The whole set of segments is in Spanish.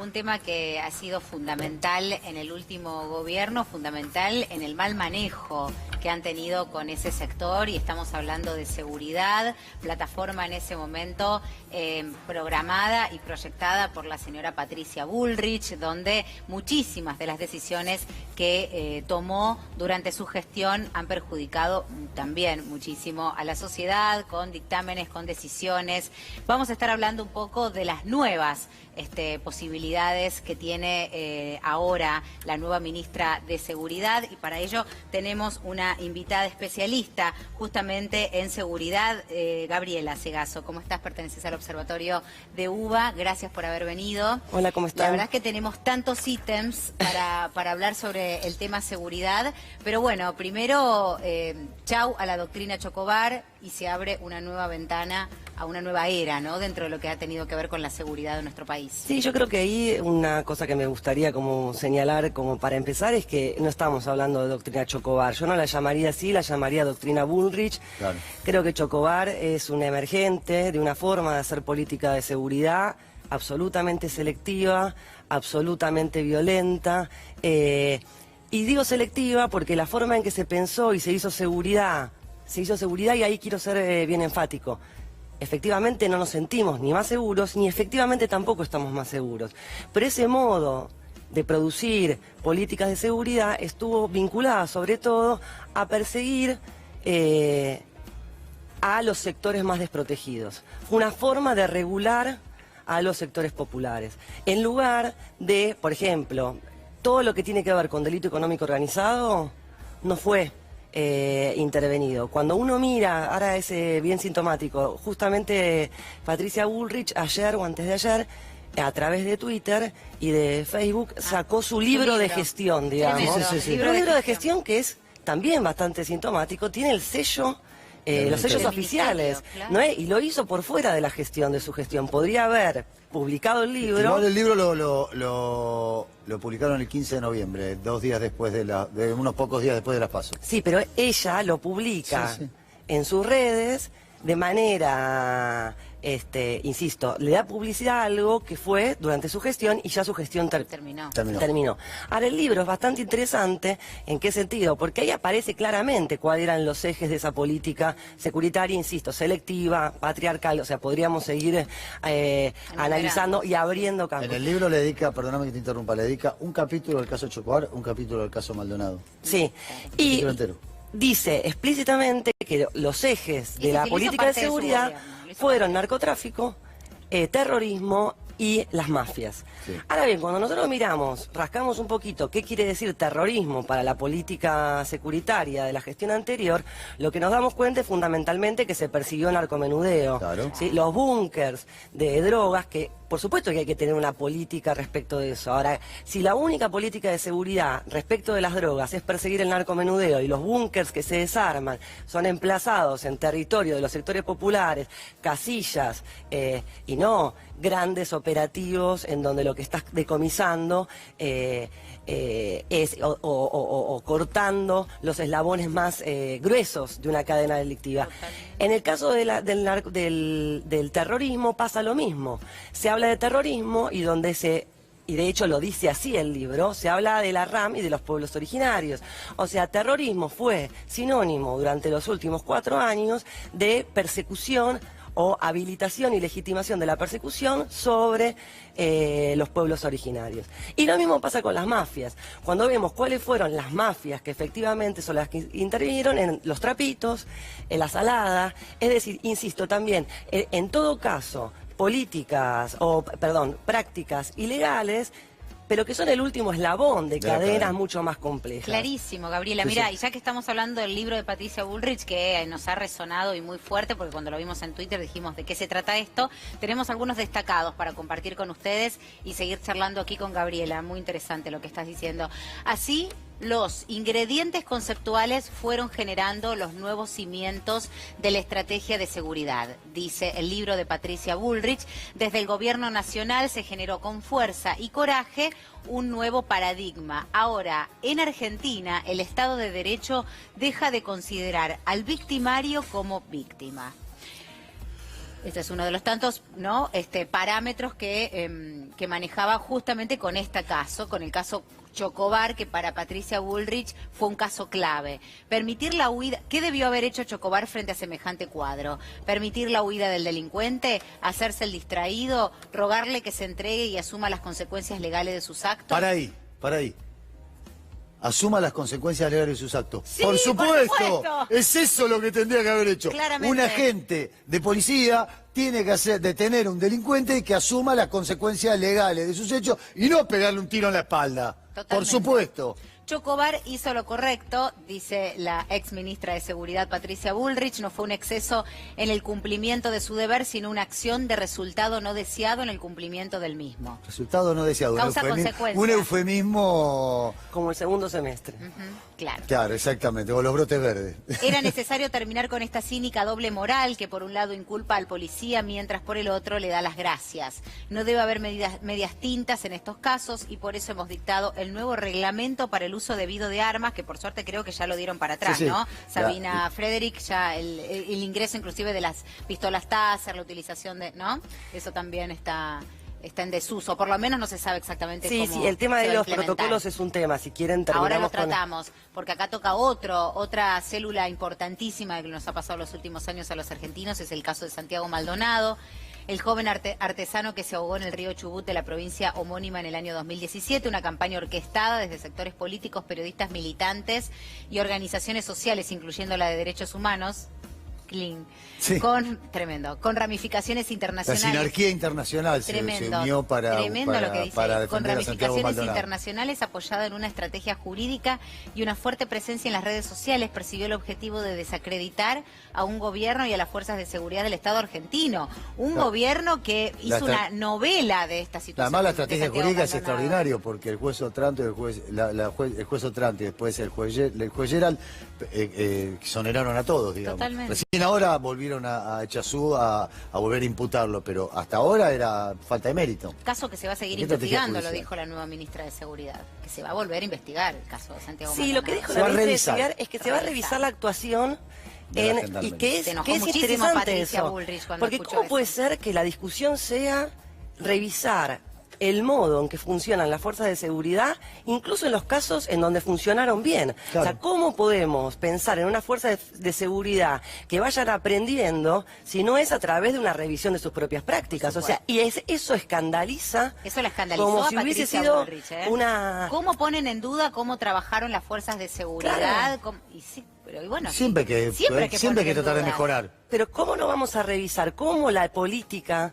un tema que ha sido fundamental en el último gobierno, fundamental en el mal manejo que han tenido con ese sector, y estamos hablando de seguridad, plataforma en ese momento programada y proyectada por la señora Patricia Bullrich, donde muchísimas de las decisiones que tomó durante su gestión han perjudicado también muchísimo a la sociedad, con dictámenes, con decisiones. Vamos a estar hablando un poco de las nuevas posibilidades que tiene ahora la nueva ministra de Seguridad, y para ello tenemos una invitada especialista justamente en seguridad, Gabriela Segazo. ¿Cómo estás? Perteneces al Observatorio de UBA. Gracias por haber venido. Hola, ¿cómo estás? La verdad es que tenemos tantos ítems para hablar sobre el tema seguridad, pero bueno, primero, chau a la doctrina Chocobar, y se abre una nueva ventana a una nueva era, ¿no?, dentro de lo que ha tenido que ver con la seguridad de nuestro país. Sí, yo creo que ahí una cosa que me gustaría como señalar, como para empezar, es que no estamos hablando de doctrina Chocobar. Yo no la llamaría así, la llamaría doctrina Bullrich. Claro. Creo que Chocobar es un emergente de una forma de hacer política de seguridad absolutamente selectiva, absolutamente violenta. Y digo selectiva porque la forma en que se pensó y se hizo seguridad, y ahí quiero ser bien enfático. Efectivamente no nos sentimos ni más seguros, ni efectivamente tampoco estamos más seguros. Pero ese modo de producir políticas de seguridad estuvo vinculada sobre todo a perseguir a los sectores más desprotegidos. Fue una forma de regular a los sectores populares. En lugar de, por ejemplo, todo lo que tiene que ver con delito económico organizado no fue intervenido. Cuando uno mira, ahora es bien sintomático, justamente Patricia Bullrich ayer o antes de ayer, a través de Twitter y de Facebook, sacó su libro de gestión, digamos. Un libro de gestión que es también bastante sintomático, tiene el sello, los sellos oficiales, claro, ¿no es? Y lo hizo por fuera de la gestión, de su gestión. Podría haber publicado el libro. Igual el libro lo publicaron el 15 de noviembre, 2 días después de unos pocos días después de las PASO. Sí, pero ella lo publica en sus redes de manera, insisto, le da publicidad a algo que fue durante su gestión y ya su gestión terminó. Ahora, el libro es bastante interesante. ¿En qué sentido? Porque ahí aparece claramente cuáles eran los ejes de esa política securitaria, insisto, selectiva, patriarcal. O sea, podríamos seguir analizando y abriendo campos. En el libro le dedica, perdóname que te interrumpa, le dedica un capítulo al caso Chocobar, un capítulo al caso Maldonado. Sí. Y dice explícitamente que los ejes de la política de seguridad fueron narcotráfico, terrorismo y las mafias. Sí. Ahora bien, cuando nosotros miramos, rascamos un poquito qué quiere decir terrorismo para la política securitaria de la gestión anterior, lo que nos damos cuenta es fundamentalmente que se persiguió narcomenudeo. Claro. ¿Sí? Los búnkers de drogas, que por supuesto que hay que tener una política respecto de eso. Ahora, si la única política de seguridad respecto de las drogas es perseguir el narcomenudeo y los búnkers que se desarman son emplazados en territorio de los sectores populares, casillas, y no grandes operativos en donde lo que estás decomisando es cortando los eslabones más gruesos de una cadena delictiva. En el caso del terrorismo pasa lo mismo. Se habla de terrorismo y de hecho lo dice así el libro, se habla de la RAM y de los pueblos originarios. O sea, terrorismo fue sinónimo durante los últimos 4 años de persecución o habilitación y legitimación de la persecución sobre los pueblos originarios. Y lo mismo pasa con las mafias. Cuando vemos cuáles fueron las mafias que efectivamente son las que intervinieron en los trapitos, en la salada, es decir, insisto también, en todo caso, prácticas ilegales, pero que son el último eslabón de cadenas mucho más complejas. Clarísimo, Gabriela. Mira, y ya que estamos hablando del libro de Patricia Bullrich, que nos ha resonado y muy fuerte, porque cuando lo vimos en Twitter dijimos de qué se trata esto, tenemos algunos destacados para compartir con ustedes y seguir charlando aquí con Gabriela. Muy interesante lo que estás diciendo. Así, los ingredientes conceptuales fueron generando los nuevos cimientos de la estrategia de seguridad, dice el libro de Patricia Bullrich. Desde el gobierno nacional se generó con fuerza y coraje un nuevo paradigma. Ahora, en Argentina, el Estado de Derecho deja de considerar al victimario como víctima. Este es uno de los tantos, ¿no? Parámetros que manejaba justamente con este caso, con el caso Chocobar, que para Patricia Bullrich fue un caso clave. Permitir la huida, ¿qué debió haber hecho Chocobar frente a semejante cuadro? Permitir la huida del delincuente, hacerse el distraído, rogarle que se entregue y asuma las consecuencias legales de sus actos. Para ahí. Asuma las consecuencias legales de sus actos. Sí, por supuesto. Por Es eso lo que tendría que haber hecho. Claramente. Un agente de policía tiene que detener a un delincuente y que asuma las consecuencias legales de sus hechos y no pegarle un tiro en la espalda. Totalmente. Por supuesto. Chocobar hizo lo correcto, dice la ex ministra de Seguridad Patricia Bullrich, no fue un exceso en el cumplimiento de su deber, sino una acción de resultado no deseado en el cumplimiento del mismo. Resultado no deseado. Causa consecuencia. Un eufemismo. Como el segundo semestre. Claro. Claro, exactamente, o los brotes verdes. Era necesario terminar con esta cínica doble moral que por un lado inculpa al policía mientras por el otro le da las gracias. No debe haber medias tintas en estos casos y por eso hemos dictado el nuevo reglamento para el uso debido de armas, que por suerte creo que ya lo dieron para atrás, sí. ¿no? Sabina Frederick, ya el ingreso inclusive de las pistolas Taser, la utilización de, ¿no? Eso también está en desuso, por lo menos no se sabe exactamente cómo. Sí, el tema se de va a los implementar. protocolos es un tema, si quieren terminamos Ahora lo con... tratamos, porque acá toca otra célula importantísima que nos ha pasado los últimos años a los argentinos, es el caso de Santiago Maldonado, el joven artesano que se ahogó en el río Chubut de la provincia homónima en el año 2017, una campaña orquestada desde sectores políticos, periodistas, militantes y organizaciones sociales, incluyendo la de derechos humanos, Sí. con ramificaciones La internacionales. sinarquía internacional se unió para lo que dice, defender con a Santiago ramificaciones Maldonado. internacionales apoyada en una estrategia jurídica y una fuerte presencia en las redes sociales, persiguió el objetivo de desacreditar a un gobierno y a las fuerzas de seguridad del Estado argentino. Un gobierno que hizo una novela de esta situación. Además la estrategia jurídica es Maldonado. extraordinario porque el juez Otranto y el juez Otranto y después el juez Gerald exoneraron a todos, digamos. Totalmente. Recién ahora volvieron a Echazú a volver a imputarlo, pero hasta ahora era falta de mérito. Caso que se va a seguir ¿Qué estrategia investigando, lo judicial? dijo la nueva ministra de Seguridad, que se va a volver a investigar el caso de Santiago Sí, Maldonado. lo que dijo Se la va a ministra de revisar. Seguridad es que se va a revisar la actuación De la y Gendarmería. que Se es, enojó que es muchísimo interesante Patricia eso. Bullrich cuando Porque escuchó ¿cómo eso? puede ser que la discusión sea revisar el modo en que funcionan las fuerzas de seguridad, incluso en los casos en donde funcionaron bien? Claro. O sea, ¿cómo podemos pensar en una fuerza de seguridad que vayan aprendiendo si no es a través de una revisión de sus propias prácticas? O sea, y eso escandaliza. Eso la escandalizó como a si hubiese Patricia sido Bullrich, ¿eh? una... ¿Cómo ponen en duda cómo trabajaron las fuerzas de seguridad? Claro. Y sí, pero y bueno, Siempre hay que poner en tratar de duda. mejorar. Pero ¿cómo no vamos a revisar? ¿Cómo la política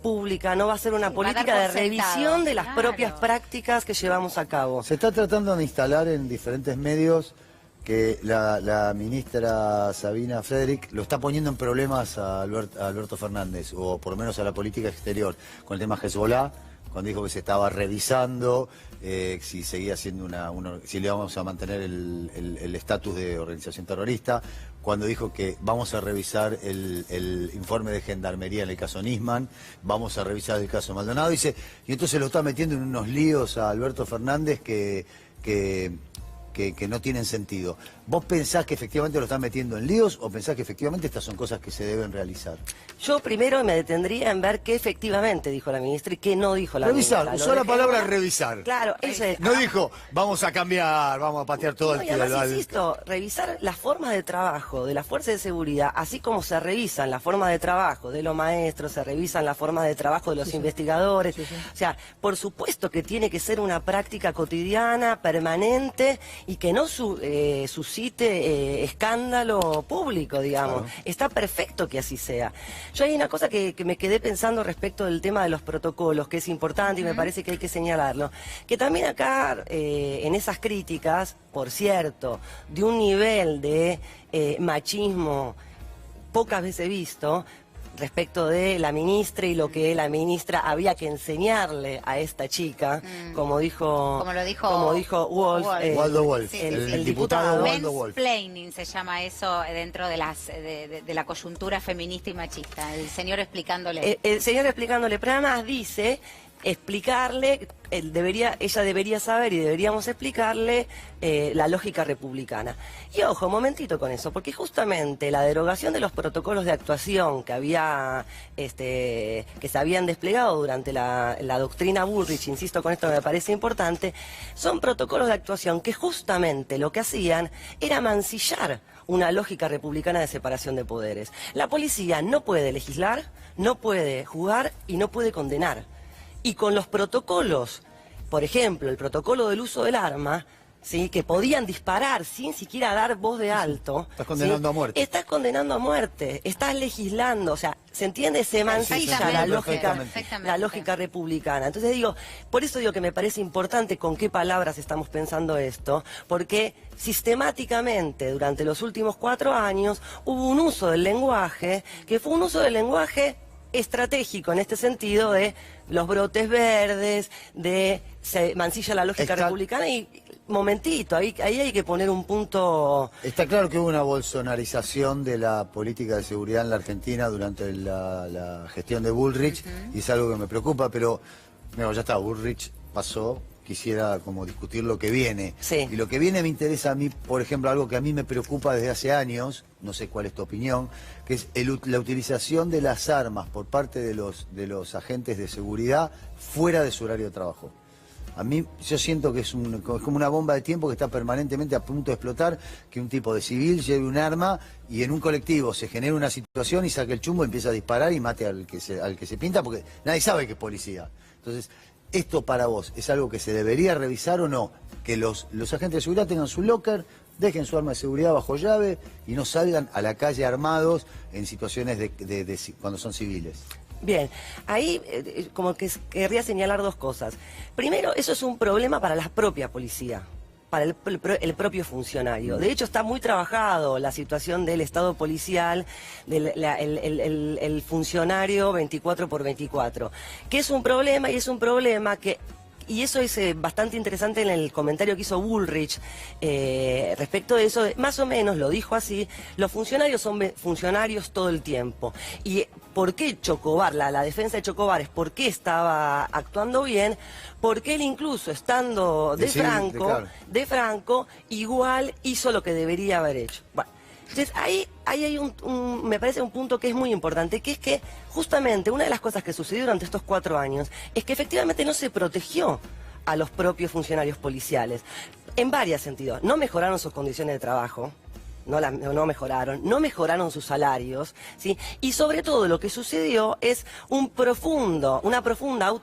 pública no va a ser una Sí, va a dar política de por sentado, revisión de las claro. propias prácticas que llevamos a cabo? Se está tratando de instalar en diferentes medios que la ministra Sabina Frederick lo está poniendo en problemas a Alberto Fernández, o por lo menos a la política exterior, con el tema Hezbollah, cuando dijo que se estaba revisando si seguía siendo si le vamos a mantener el estatus de organización terrorista, cuando dijo que vamos a revisar el informe de Gendarmería en el caso Nisman, vamos a revisar el caso Maldonado, dice, y entonces lo está metiendo en unos líos a Alberto Fernández que no tienen sentido. ¿Vos pensás que efectivamente lo están metiendo en líos o pensás que efectivamente estas son cosas que se deben realizar? Yo primero me detendría en ver qué efectivamente dijo la ministra y qué no dijo la ministra. Revisar, usó la palabra revisar. Claro, eso es. No dijo, vamos a cambiar, vamos a patear todo No, el y además, insisto, revisar las formas de trabajo de las fuerzas de seguridad, así como se revisan las formas de trabajo de los maestros, se revisan las formas de trabajo de los investigadores. O sea, por supuesto que tiene que ser una práctica cotidiana, permanente, y que no suscite escándalo público, digamos. Claro. Está perfecto que así sea. Yo hay una cosa que me quedé pensando respecto del tema de los protocolos, que es importante y me parece que hay que señalarlo. Que también acá, en esas críticas, por cierto, de un nivel de machismo pocas veces visto, respecto de la ministra y lo que la ministra había que enseñarle a esta chica, como lo dijo Wolf, Waldo Wolf, sí, el diputado Waldo Wolf. Mansplaining se llama eso dentro de la coyuntura feminista y machista. El señor explicándole. El señor explicándole, pero además dice explicarle, ella debería saber y deberíamos explicarle la lógica republicana. Y ojo, un momentito con eso, porque justamente la derogación de los protocolos de actuación que se habían desplegado durante la doctrina Bullrich, insisto con esto me parece importante, son protocolos de actuación que justamente lo que hacían era mancillar una lógica republicana de separación de poderes. La policía no puede legislar, no puede juzgar y no puede condenar. Y con los protocolos, por ejemplo, el protocolo del uso del arma, ¿sí?, que podían disparar sin siquiera dar voz de alto. Estás condenando a muerte. Estás condenando a muerte, estás legislando, o sea, ¿se entiende? Se mancilla la lógica republicana. Entonces digo, por eso digo que me parece importante con qué palabras estamos pensando esto, porque sistemáticamente durante los últimos 4 años hubo un uso del lenguaje, que fue un uso del lenguaje estratégico en este sentido de los brotes verdes, de se mancilla la lógica republicana y momentito, ahí hay que poner un punto. Está claro que hubo una bolsonarización de la política de seguridad en la Argentina durante la gestión de Bullrich y es algo que me preocupa, pero no, ya está, Bullrich pasó. Quisiera como discutir lo que viene. Sí. Y lo que viene me interesa a mí, por ejemplo, algo que a mí me preocupa desde hace años, no sé cuál es tu opinión, que es la utilización de las armas por parte de los agentes de seguridad fuera de su horario de trabajo. A mí, yo siento que es como una bomba de tiempo que está permanentemente a punto de explotar, que un tipo de civil lleve un arma y en un colectivo se genera una situación y saque el chumbo, empieza a disparar y mate al que se pinta, porque nadie sabe que es policía. Entonces, ¿esto para vos es algo que se debería revisar o no? Que los agentes de seguridad tengan su locker, dejen su arma de seguridad bajo llave y no salgan a la calle armados en situaciones cuando son civiles. Bien, ahí como que querría señalar 2 cosas. Primero, eso es un problema para la propia policía, para el propio funcionario. De hecho, está muy trabajado la situación del estado policial, el funcionario 24/24, que es un problema y es un problema que... Y eso es bastante interesante en el comentario que hizo Bullrich respecto de eso. Más o menos lo dijo así, los funcionarios son funcionarios todo el tiempo. ¿Y por qué Chocobar, la defensa de Chocobar es por qué estaba actuando bien? Porque él incluso estando de Franco, igual hizo lo que debería haber hecho. Bueno, entonces ahí hay me parece un punto que es muy importante, que es que justamente una de las cosas que sucedió durante estos 4 años es que efectivamente no se protegió a los propios funcionarios policiales, en varios sentidos. No mejoraron sus condiciones de trabajo, no mejoraron sus salarios, ¿sí? Y sobre todo lo que sucedió es una profunda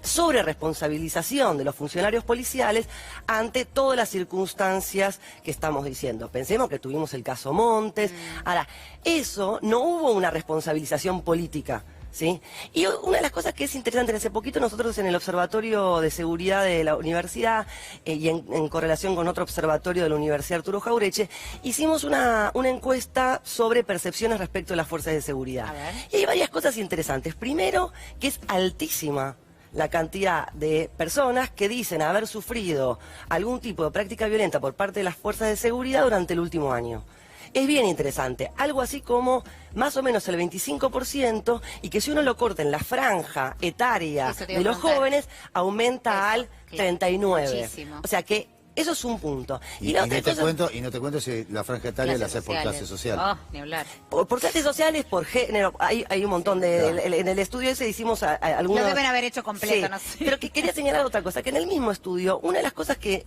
sobreresponsabilización de los funcionarios policiales ante todas las circunstancias que estamos diciendo. Pensemos que tuvimos el caso Montes. Ahora, eso no hubo una responsabilización política, ¿sí? Y una de las cosas que es interesante, hace poquito nosotros en el Observatorio de Seguridad de la Universidad y en correlación con otro observatorio de la Universidad Arturo Jaureche, hicimos una encuesta sobre percepciones respecto a las fuerzas de seguridad. Y hay varias cosas interesantes. Primero, que es altísima la cantidad de personas que dicen haber sufrido algún tipo de práctica violenta por parte de las fuerzas de seguridad durante el último año. Es bien interesante, algo así como más o menos el 25%, y que si uno lo corta en la franja etaria de los jóvenes, aumenta al 39%. Muchísimo. O sea que eso es un punto. Y no te cuento si la franja etaria la haces por clase social. Oh, ni hablar. Por clases sociales, por género, hay un montón de... Claro. En el estudio ese hicimos algunos... Lo deben haber hecho completo, sí, no sé. Pero que quería señalar otra cosa, que en el mismo estudio, una de las cosas que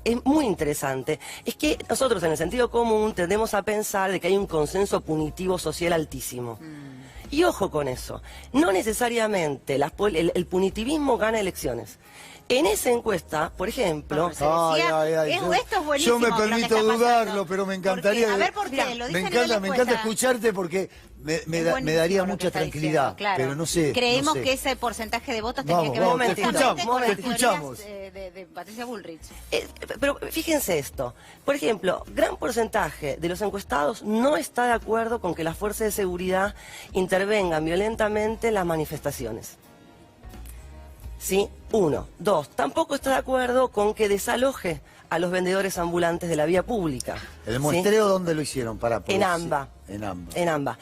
es muy interesante, es que nosotros en el sentido común tendemos a pensar de que hay un consenso punitivo social altísimo. Y ojo con eso, no necesariamente el punitivismo gana elecciones. En esa encuesta, por ejemplo... Esto es buenísimo. Yo me permito dudarlo, pero me encantaría... A ver, ¿por qué? Lo me encanta escucharte porque me daría mucha tranquilidad, claro. Pero no sé. Creemos no sé. que ese porcentaje de votos tenía que ver con te escuchamos. De Patricia Bullrich. Pero fíjense esto, por ejemplo, gran porcentaje de los encuestados no está de acuerdo con que las fuerzas de seguridad intervengan violentamente en las manifestaciones. ¿Sí? 1. 2. Tampoco está de acuerdo con que desaloje a los vendedores ambulantes de la vía pública. ¿El muestreo ¿sí? dónde lo hicieron? En AMBA. En AMBA.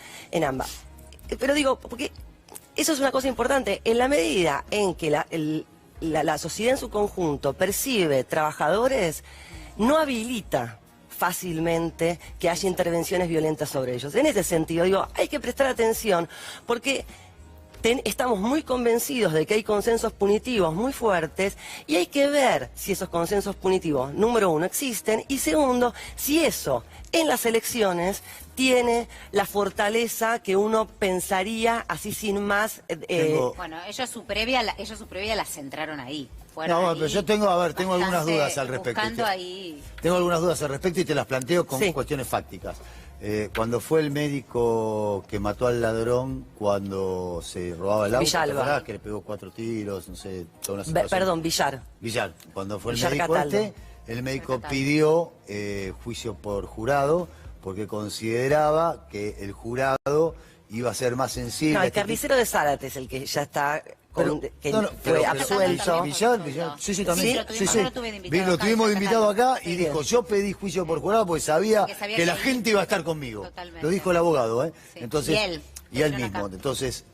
Pero digo, porque eso es una cosa importante. En la medida en que la sociedad en su conjunto percibe trabajadores, no habilita fácilmente que haya intervenciones violentas sobre ellos. En ese sentido, digo, hay que prestar atención porque estamos muy convencidos de que hay consensos punitivos muy fuertes y hay que ver si esos consensos punitivos, número uno, existen y segundo, si eso en las elecciones tiene la fortaleza que uno pensaría así sin más. Bueno, ellos su previa la centraron ahí. No, pero yo tengo algunas dudas al respecto. Tengo algunas dudas al respecto y te las planteo con cuestiones fácticas. Cuando fue el médico que mató al ladrón cuando se robaba el auto, Villalba, que le pegó 4 tiros, no sé, toda una situación. Perdón, Villar. Cuando fue Villar el médico Cataldo. el médico pidió juicio por jurado porque consideraba que el jurado iba a ser más sensible. No, el carnicero de Zárate es el que ya está... fue absuelto. Villar, sí, también. Lo tuvimos de invitado acá y dijo, yo pedí juicio por jurado porque sabía que la gente iba a estar conmigo. Totalmente. Lo dijo el abogado, ¿eh? Sí. Entonces, y él mismo. Entonces,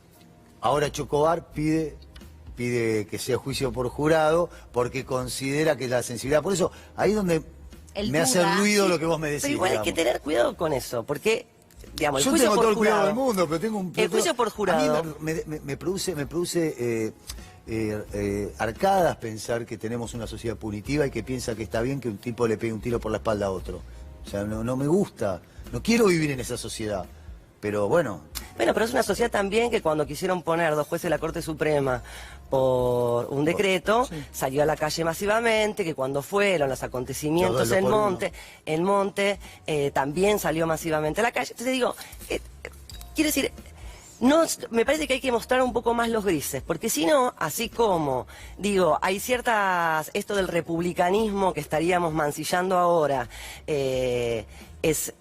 ahora Chocobar pide que sea juicio por jurado porque considera que la sensibilidad. Por eso, ahí donde me hace ruido lo que vos me decís. Pero igual hay que tener cuidado con eso, porque... Digamos, yo tengo todo el cuidado del mundo, pero tengo un... El juicio por jurado... A mí me produce arcadas pensar que tenemos una sociedad punitiva y que piensa que está bien que un tipo le pegue un tiro por la espalda a otro. O sea, no me gusta. No quiero vivir en esa sociedad. Pero bueno... Bueno, pero es una sociedad también que cuando quisieron poner 2 jueces de la Corte Suprema por un decreto, salió a la calle masivamente, que cuando fueron los acontecimientos en Monte, también salió masivamente a la calle. Entonces digo, quiero decir, me parece que hay que mostrar un poco más los grises, porque si no, así como, digo, hay esto del republicanismo que estaríamos mancillando ahora, es...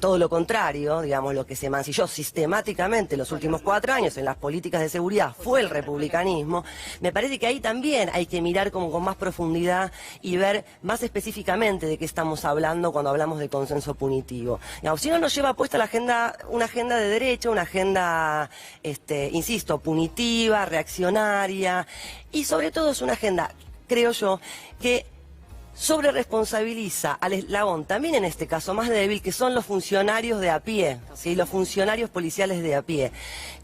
todo lo contrario, digamos, lo que se mancilló sistemáticamente en los últimos 4 años en las políticas de seguridad fue el republicanismo. Me parece que ahí también hay que mirar como con más profundidad y ver más específicamente de qué estamos hablando cuando hablamos de consenso punitivo. Digamos, si no nos lleva puesta una agenda de derecha, una agenda, insisto, punitiva, reaccionaria, y sobre todo es una agenda, creo yo, que sobre responsabiliza al eslabón, también en este caso más débil, que son los funcionarios de a pie, ¿sí? Los funcionarios policiales de a pie,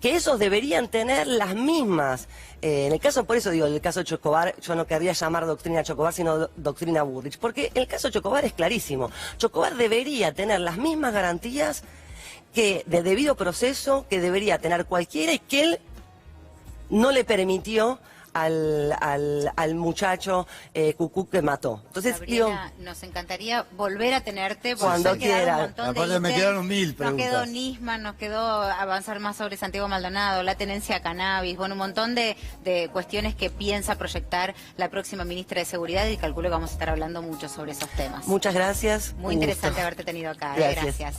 que esos deberían tener las mismas, en el caso, por eso digo, en el caso de Chocobar, yo no querría llamar doctrina Chocobar, sino doctrina Burrich, porque en el caso de Chocobar es clarísimo, Chocobar debería tener las mismas garantías que de debido proceso que debería tener cualquiera y que él no le permitió al muchacho Cucú que mató. Entonces, Gabriela, nos encantaría volver a tenerte cuando quiera. Aparte me quedaron 1000 preguntas. Nos quedó Nisman, nos quedó avanzar más sobre Santiago Maldonado, la tenencia a cannabis, bueno, un montón de cuestiones que piensa proyectar la próxima ministra de Seguridad y calculo que vamos a estar hablando mucho sobre esos temas. Muchas gracias. Muy interesante haberte tenido acá. Gracias. Gracias.